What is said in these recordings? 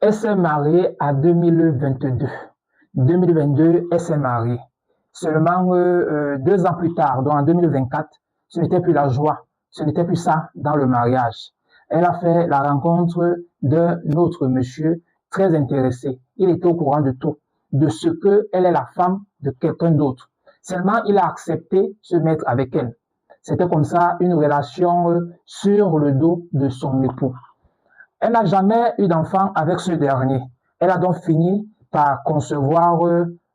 Elle s'est mariée en 2022. 2022, elle s'est mariée. Seulement 2 ans plus tard, donc en 2024, ce n'était plus la joie, ce n'était plus ça dans le mariage. Elle a fait la rencontre d'un autre monsieur très intéressé. Il était au courant de tout, de ce qu'elle est la femme de quelqu'un d'autre. Seulement, il a accepté de se mettre avec elle. C'était comme ça une relation sur le dos de son époux. Elle n'a jamais eu d'enfant avec ce dernier. Elle a donc fini par concevoir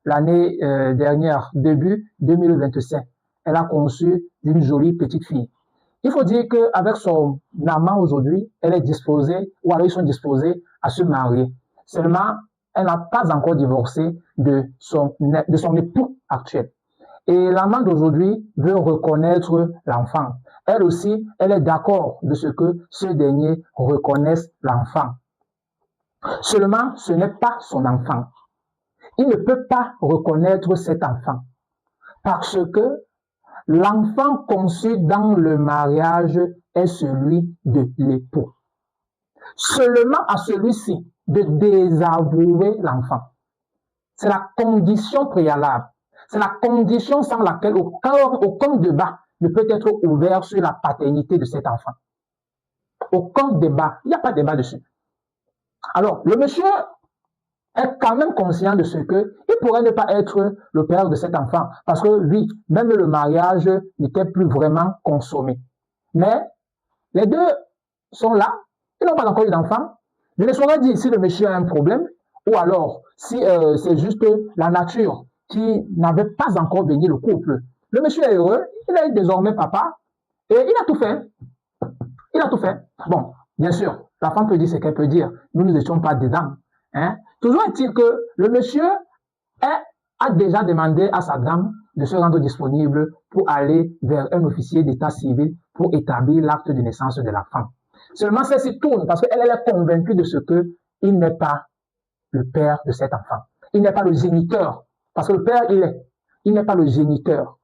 l'année dernière, début 2025. Elle a conçu une jolie petite fille. Il faut dire qu'avec son amant aujourd'hui, elle est disposée, ou alors ils sont disposés à se marier. Seulement, elle n'a pas encore divorcé de son époux actuel. Et l'amant d'aujourd'hui veut reconnaître l'enfant. Elle aussi, elle est d'accord de ce que ce dernier reconnaisse l'enfant. Seulement, ce n'est pas son enfant. Il ne peut pas reconnaître cet enfant parce que l'enfant conçu dans le mariage est celui de l'époux. Seulement à celui-ci de désavouer l'enfant. C'est la condition préalable. C'est la condition sans laquelle aucun débat ne peut être ouvert sur la paternité de cet enfant. Aucun débat. Il n'y a pas de débat dessus. Alors, le monsieur est quand même conscient de ce que il pourrait ne pas être le père de cet enfant parce que lui, même le mariage n'était plus vraiment consommé. Mais les deux sont là, ils n'ont pas encore eu d'enfant. Je ne saurais dire si le monsieur a un problème ou alors si c'est juste la nature qui n'avait pas encore béni le couple. Le monsieur est heureux, il est désormais papa et il a tout fait. Il a tout fait. Bon, bien sûr, la femme peut dire ce qu'elle peut dire. Nous n'étions pas dedans. Hein? Toujours est-il que le monsieur a déjà demandé à sa dame de se rendre disponible pour aller vers un officier d'état civil pour établir l'acte de naissance de la femme. Seulement, celle-ci tourne parce qu'elle est convaincue de ce qu'il n'est pas le père de cet enfant. Il n'est pas le géniteur. Parce que le père, il n'est pas le géniteur.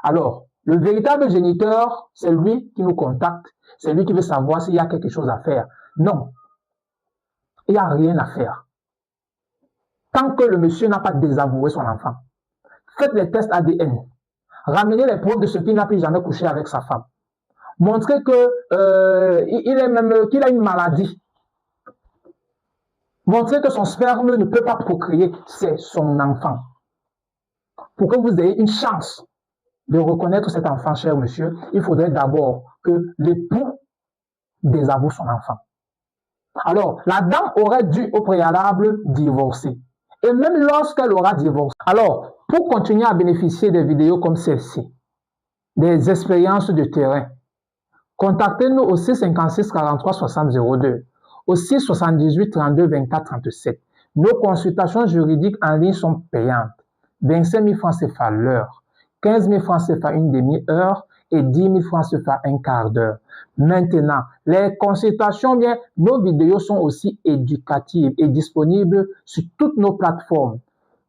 Alors, le véritable géniteur, c'est lui qui nous contacte. C'est lui qui veut savoir s'il y a quelque chose à faire. Non. Il n'y a rien à faire. Tant que le monsieur n'a pas désavoué son enfant. Faites les tests ADN. Ramenez les preuves de ce qu'il n'a plus jamais couché avec sa femme. Montrez qu'il a une maladie. Montrez que son sperme ne peut pas procréer. C'est son enfant. Pour que vous ayez une chance de reconnaître cet enfant, cher monsieur, il faudrait d'abord que l'époux désavoue son enfant. Alors, la dame aurait dû au préalable divorcer. Et même lorsqu'elle aura divorcé. Alors, pour continuer à bénéficier des vidéos comme celle-ci, des expériences de terrain, contactez-nous au 656 43 60 02, au 678 32 24 37. Nos consultations juridiques en ligne sont payantes. 25 000 francs CFA l'heure, 15 000 francs CFA une demi-heure et 10 000 francs CFA un quart d'heure. Maintenant, les consultations, bien, nos vidéos sont aussi éducatives et disponibles sur toutes nos plateformes.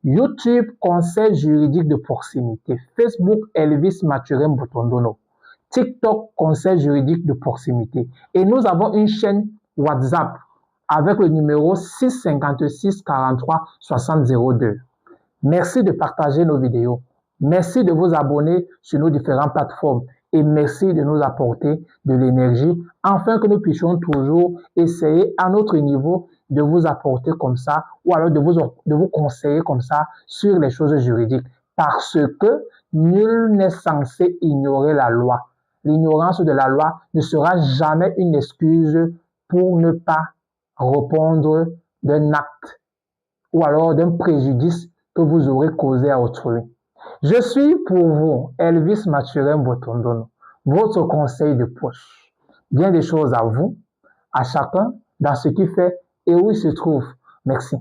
YouTube, conseil juridique de proximité. Facebook, Elvis Mathurin Botondono. TikTok, conseil juridique de proximité. Et nous avons une chaîne WhatsApp avec le numéro 656 43 60 02. Merci de partager nos vidéos. Merci de vous abonner sur nos différentes plateformes et merci de nous apporter de l'énergie afin que nous puissions toujours essayer à notre niveau de vous apporter comme ça ou alors de vous conseiller comme ça sur les choses juridiques parce que nul n'est censé ignorer la loi. L'ignorance de la loi ne sera jamais une excuse pour ne pas répondre d'un acte ou alors d'un préjudice que vous aurez causé à autrui. Je suis pour vous, Elvis Mathurin Botondono, votre conseil de poche. Bien des choses à vous, à chacun, dans ce qu'il fait et où il se trouve. Merci.